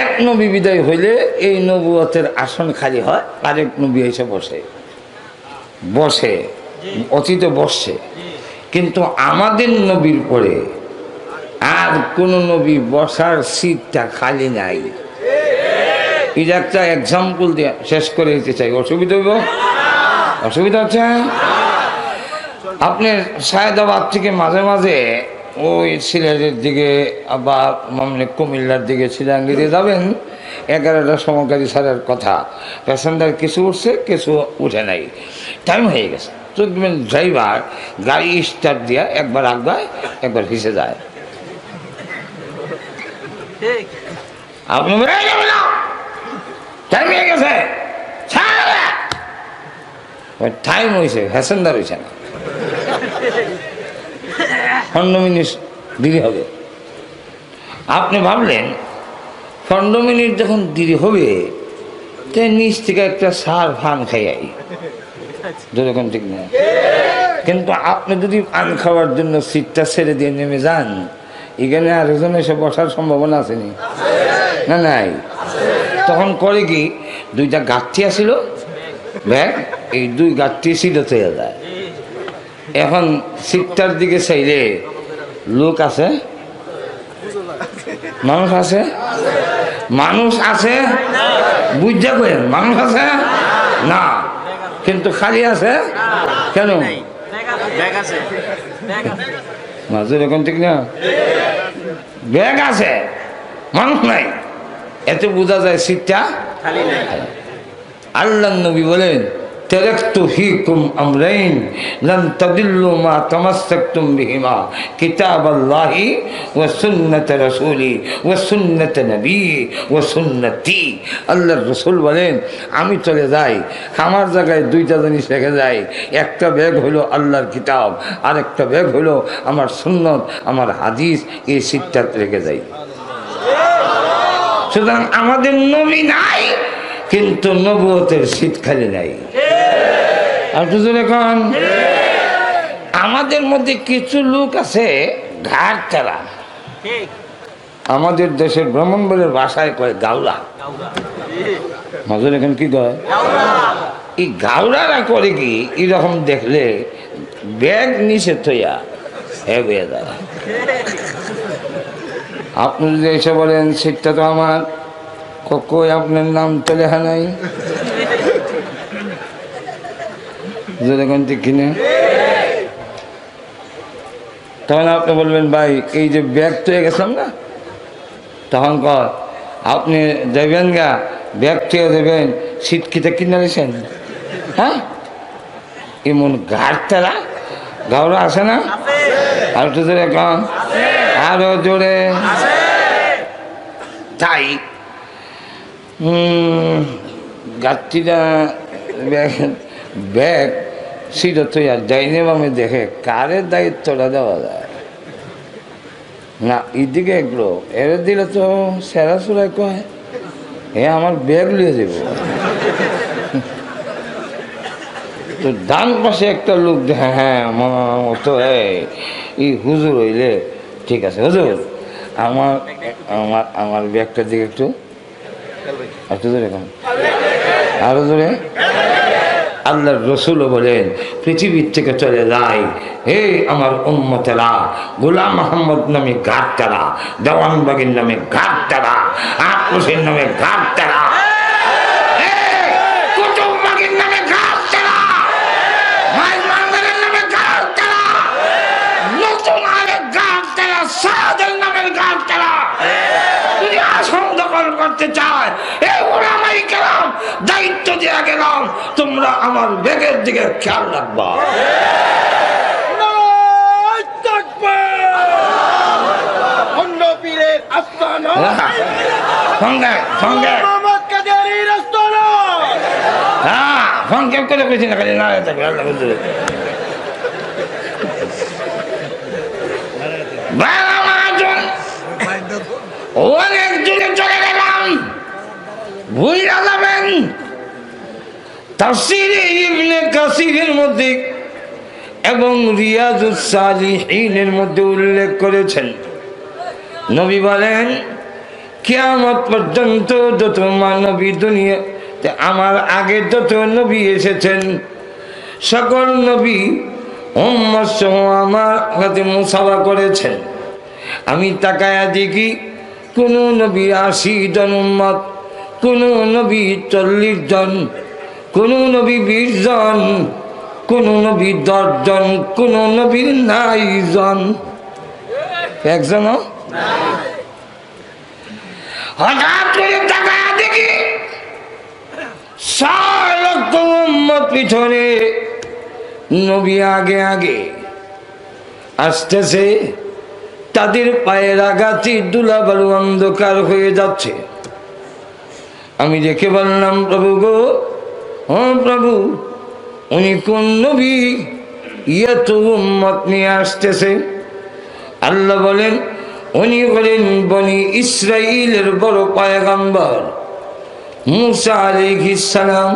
A: এক নবী বিদায় হইলে এই নবুয়তের আসন খালি হয়, আরেক নবী এসে বসে বসে অতীতে বসছে। কিন্তু আমাদের নবীর পরে আর কোন নবী বসার সিটটা খালি নাই। এটা একটা এক্সাম্পল দিয়ে শেষ করে দিতে চাই। অসুবিধা হইব? অসুবিধা হচ্ছে? আপনি সায়দাবাদ থেকে মাঝে মাঝে ওই সিলেটের দিকে বা কুমিল্লার দিকে সিলাঙ্গিতে যাবেন, 11টার সময় গাড়ি ছাড়ার কথা, প্যাসেঞ্জার কিছু উঠছে, কিছু উঠে নাই, টাইম হয়ে গেছে। তো ড্রাইভার গাড়ি স্টার্ট দিয়ে একবার আগায়, একবার পিছিয়ে যায়। আপনি টাইম হয়ে গেছে, টাইম হয়েছে, প্যাসেঞ্জার হয়েছে না, 15 মিনিট দেরি হবে। আপনি ভাবলেন 15 মিনিট যখন দেরি হবে, তো নিচ থেকে একটা সার ফান খাইয়াই, যেরকম ঠিক না। কিন্তু আপনি যদি পান খাওয়ার জন্য সিটটা ছেড়ে দিয়ে নেমে যান, এখানে আরেকজন এসে বসার সম্ভাবনা আসেনি না? নাই। তখন করে কি, দুইটা গাঠি আসিল ব্যাগ, এই দুই গাঠি সিটে চলে যায়। এখন সিটটার দিকে চাইলে লোক আছে, মানুষ আছে, মানুষ আছে, বুঝা করেন মানুষ আছে না, কিন্তু খালি আছে কেন? মাজুর এখন ঠিক না, ব্যাগ আছে, মানুষ নাই, এতে বোঝা যায় সিটটা। আল্লাহ নবী বলেন, তারাকতু ফীকুম আমরাইন লান তাদিল্লু মা তামাসসাকতুম বিহিমা কিতাবাল্লাহি ওয়া সুন্নাত রাসূলি ওয়া সুন্নাত নবী ওয়া সুন্নতি। আল্লাহর রাসূল বলেন আমি চলে যাই, আমার জায়গায় দুইটা জিনিস রেখে যাই। একটা ব্যাগ হলো আল্লাহর কিতাব, আর একটা ব্যাগ হলো আমার সুন্নত, আমার হাদিস। এই সিটটা রেখে যাই। সুতরাং আমাদের নবী নাই, কিন্তু নবুয়তের সিট খালি নাই। আর কিছু এখন আমাদের মধ্যে কিছু লোক আছে ঘাট চালা, আমাদের দেশের ব্রাহ্মণবাড়ির ভাষায় কয় গাওলা। মজুর এখন কি কয়? এই গাওলারা করে কি এরকম দেখলে ব্যাগ নিচে থইয়া হয়ে যায়। আপনি যদি এসে বলেন সিটটা তো আমার, কই আপনার নাম তো লেখা নাই, ঠিক কিনে? তখন আপনি বলবেন ভাই এই যে ব্যাগ থয়ে গেছিলাম না, তখন কয় আপনি যাবেন গা ব্যাগ থয়ে দেবেন, সিট কিতে কিনে নিয়েছেন? হ্যাঁ, এমন ঘাটতারা গাওরা আছে না? আর তো জোরে কন, আরো জোরে। তাই গাছটিরা ব্যাগ সিট থইয়া ডাইনে বামে দেখে কারের দায়িত্বটা দেওয়া যায় না। এদিকে এগুলো এর দিলে তো সেরা সুরাই কয় এ আমার ব্যাগ লিয়ে যাব। তো ডান পাশে একটা লোক দেখে, হ্যাঁ তো এই হুজুর হইলে ঠিক আছে, হুজুর আমার আমার আমার ব্যাগটার দিকে একটু একটু ধরে আরো ধরে। আল্লাহর রাসূল বলেন পৃথিবীর থেকে চলে যায়, হে আমার উম্মতেরা, গোলাম মোহাম্মদ নামে ঘাটতারা, দেওয়ানবাগীর নামে ঘাটতারা, আক্রোশের নামে ঘাটতারা, কুতুববাগীর নামে ঘাটতারা, মাইজবান্দারের নামে ঘাটতারা, নতুন আরেক ঘাটতারা, সাদের নামের ঘাটতারা যদি আসন দখল করতে চায়, এই ওলামায়ে কেরাম দায়িত্ব দিয়ে গেলাম, তোমরা আমার ব্যাগের দিকে খেয়াল রাখবা। সংক্ষেপ করে পেয়েছি না, খালি না অনেক দূরে চলে গেলাম, ভুইলা যাবেন। তাফসীরে ইবনে কাসীরের মধ্যে এবং রিয়াজুস সালিহিনের মধ্যে উল্লেখ করেছেন, নবী বলেন কিয়ামত পর্যন্ত যত মানবী দুনিয়াতে আমার আগে যত নবী এসেছেন, সকল নবী উম্মত সহ আমার সাথে মুসাফা করেছেন। আমি তাকায়া দেখি কোন নবী ৮০ জন উম্মত, কোন নবী ৪০ জন, কোন নবী ২০ জন, কোন নবী ১০ জন, কোন নবীর নাই জন, একজনও। হঠাৎ করে তাকায়া দেখি ৬ লক্ষ উম্মত পিছনে, নবী আগে আগে আসতেছে, তাদের পায়ের আঘাতে ধুলাবালু অন্ধকার হয়ে যাচ্ছে। আমি দেখে বললাম, প্রভু গো, ও প্রভু, উনি কোন নবী এত উম্মত নিয়ে আসতেছে? আল্লাহ বলেন উনি হলেন বনি ইসরাইলের বড় পয়গম্বর মুসা আলাইহিস সালাম।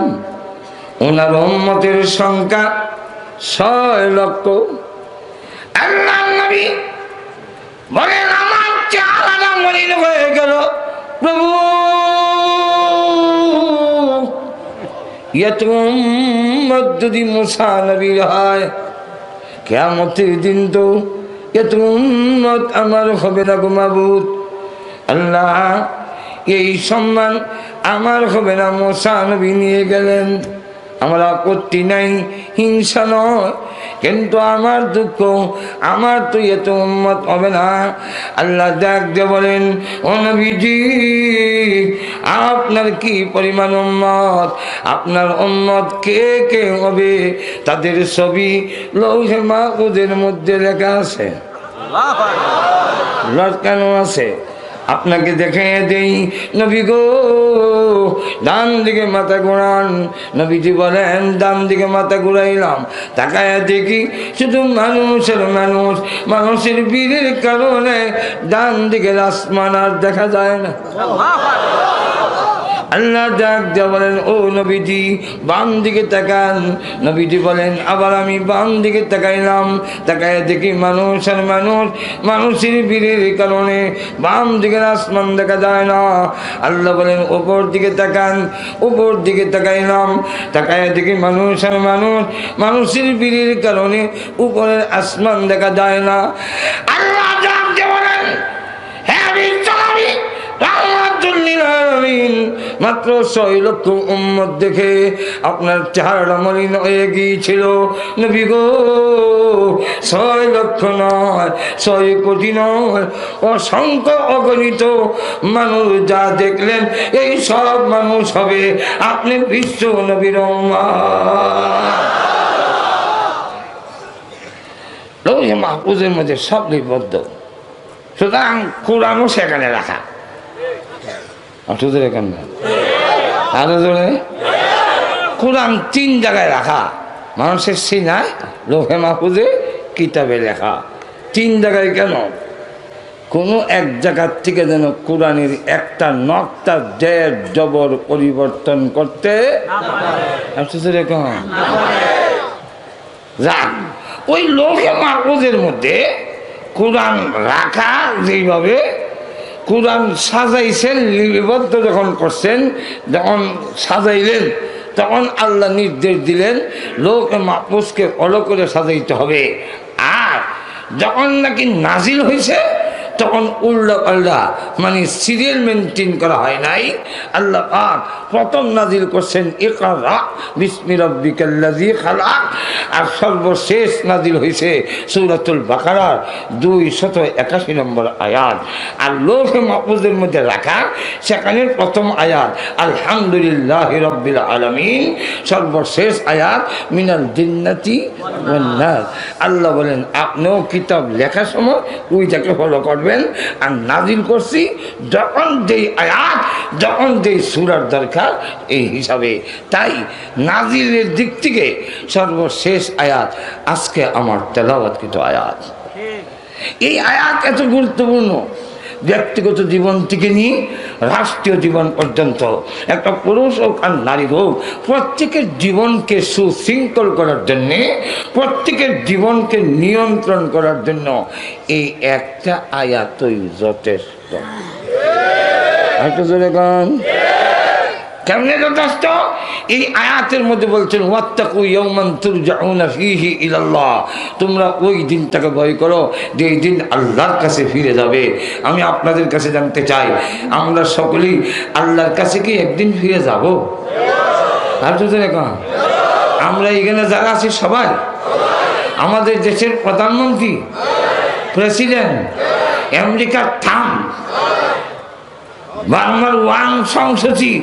A: ওনার উম্মতের সংখ্যা ৬ লক্ষ। আল্লাহ নবী বলেন আমার চেহারাটা মলিন হয়ে গেল, প্রভু এত উম্মত যদি মুসা নবীর হয়, কিয়ামতের দিন তো এত উম্মত আমার হবে না গো মাবুদ। আল্লাহ এই সম্মান আমার হবে না। মুসা নবী নিয়ে গেলেন, আমার আপত্তি নাই, হিংসা নয়, কিন্তু আমার দুঃখ, আমার তো এত উম্মত হবে না। আল্লাহ ডাক দিয়ে বলেন, ও নবীজি, আপনার কি পরিমাণ উম্মত, আপনার উম্মত কে কে হবে তাদের ছবি লৌহে মাহফুজের মধ্যে লেখা আছে। কেন আছে? আপনাকে দেখে দেই, নবী গো ডান দিকে মাথা ঘোরান। নবীজি বলেন ডান দিকে মাথা ঘুরাইলাম, তাকায় দেখি শুধু মানুষের মানুষ, মানুষের ভিড়ের কারণে ডান দিকের আসমান আর দেখা যায় না। আল্লাহ ডাক দিয়ে বলেন, ও নবীজি বাম দিকে তাকান। নবীজি বলেন আবার আমি বাম দিকে তাকাইলাম, তাকায় দেখি মানুষ আর মানুষ, মানুষের ভিড়ের কারণে বাম দিকের আসমান দেখা যায় না। আল্লাহ বলেন উপর দিকে তাকান, উপর দিকে তাকাইলাম, তাকায় দেখি মানুষ আর মানুষ, মানুষের ভিড়ের কারণে উপরের আসমান দেখা যায় না। আল্লাহ ডাক দিয়ে বলেন, হ্যাঁ মাত্র 6 লক্ষ উম্মত দেখে আপনার চেহারা মলিন হয়ে গিয়েছিল। নবী গো 6 লক্ষ নয়, 6 কোটি নয়, অসংখ্য অগণিত মানুষ যা দেখলেন এই সব মানুষ হবে আপনি বিশ্ব নবীর লৌহে মাহফুজের মধ্যে সব লিপিবদ্ধ। সুতরাং কোরআনও সেখানে রাখা। আরো জোরে, কোরআন 3 জায়গায় রাখা, মানুষের সিনায়, লৌহে মাহফুজে, কিতাবে লেখা। 3 জায়গায় কেন? কোনো এক জায়গার থেকে যেন কোরআনের একটা নকটা জের জবর পরিবর্তন করতে ওই লৌহে মাহফুজের মধ্যে কোরআন রাখা, যেইভাবে কোরআন সাজাইছেন, লিপিবদ্ধ যখন করছেন, যখন সাজাইলেন, তখন আল্লাহ নির্দেশ দিলেন লৌহে মাহফুজকে ফলো করে সাজাইতে হবে। আর যখন নাকি নাজিল হয়েছে তখন উল্টা পাল্টা, মানে সিরিয়াল মেনটেন করা হয় নাই। আল্লাহ পাক প্রথম নাজিল করছেন ইকরা বিসমি রাব্বিকাল্লাযী খালাক, আর সর্বশেষ নাজিল হয়েছে সূরাতুল বাকারার 281 নম্বর আয়াত। আর লৌহে মাহফুজের মধ্যে রাখা সেখানের প্রথম আয়াত আলহামদুলিল্লাহি রাব্বিল আলামিন, সর্বশেষ আয়াত মিনাল জিন্নাতি ওয়ান নাস। আল্লাহ বলেন আপনিও কিতাব লেখার সময় ওইটাকে ফলো করবেন। আর নাজিল করছি যখন যেই আয়াত, যখন যেই সূরার দরকার, এই হিসাবে। তাই নাজিলের দিক থেকে সর্বশেষ আয়াত আজকে আমার তেলাওয়াতকৃত আয়াত। এই আয়াত এত গুরুত্বপূর্ণ, ব্যক্তিগত জীবন থেকে নিয়ে রাষ্ট্রীয় জীবন পর্যন্ত, একটা পুরুষ হোক আর নারী হোক, প্রত্যেকের জীবনকে সুশৃঙ্খল করার জন্যে, প্রত্যেকের জীবনকে নিয়ন্ত্রণ করার জন্য এই একটা আয়াতই যথেষ্ট। কেমনে যথেষ্ট? এই আয়াতের মধ্যে বলছেন ওয়াত্তাকু ইয়াওমান তুরজাউনা ফীহি ইলাল্লাহ, তোমরা ওই দিনটাকে ভয় করো যে এই দিন আল্লাহর কাছে ফিরে যাবে। আমি আপনাদের কাছে জানতে চাই, আমরা সকলেই আল্লাহর কাছে কি একদিন ফিরে যাব? আমরা এখানে যারা আছি সবাই, আমাদের দেশের প্রধানমন্ত্রী, প্রেসিডেন্ট, আমেরিকার ট্রাম্প, বার্মার ওয়াং সং সচিব,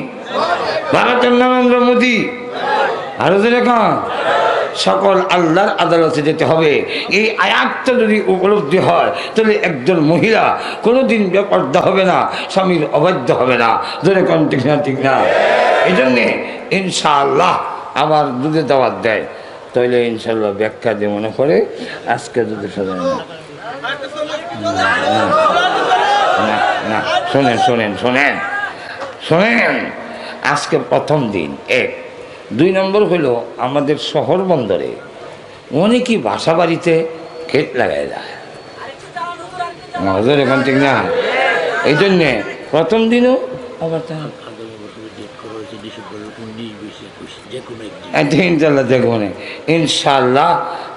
A: ভারতের নরেন্দ্র মোদী, আরো যেরকম সকল আল্লাহর আদালতে যেতে হবে। এই আয়াতটা যদি উপলব্ধি হয় তাহলে একজন মহিলা কোনোদিন বেপর্দা হবে না, স্বামীর অবাধ্য হবে না। যেরকম ঠিক না, ঠিক না? এই জন্যে ইনশাআল্লাহ আবার দুধে দাওয়াত দেয়, তাইলে ইনশাআল্লাহ ব্যাখ্যা দিয়ে মনে করে আজকে দুধে সাজায় না। শোনেন শোনেন শোনেন শোনেন, আজকে প্রথম দিন। 1, 2 নম্বর হলো আমাদের শহর বন্দরে অনেকই বাসা বাড়িতে ক্ষেত লাগাই যায়, এখান থেকে না। এই জন্যে প্রথম দিনও আবার ইনশাল্লাহ দেখবো না, ইনশাল্লাহ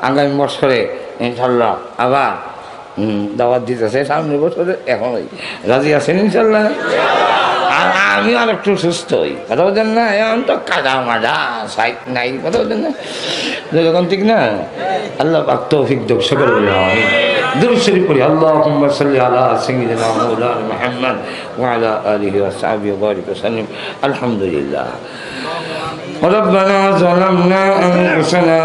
A: আগামী বছরে ইনশাল্লাহ আবার দাওয়াত দিতেছে সামনের বছরে। এখনই রাজি আছেন ইনশাল্লাহ? আর আমিও আর একটু সুস্থ হই, কথা বলছেন না? এখন তো কাদা মাদা সাইট নাই, কথা বলছেন না? যখন ঠিক না, আল্লাহ পাক তৌফিক দেব, সকল দুরূদ শরীফ পড়ি। আল্লাহুম্মা সাল্লি আলা সাইয়্যিদিনা মাওলানা মুহাম্মদ ওয়া আলা আলিহি ওয়া সাহবিহি ওয়া বারিক ওয়া সাল্লিম। আলহামদুলিল্লাহ। ربنا ظلمنا أنفسنا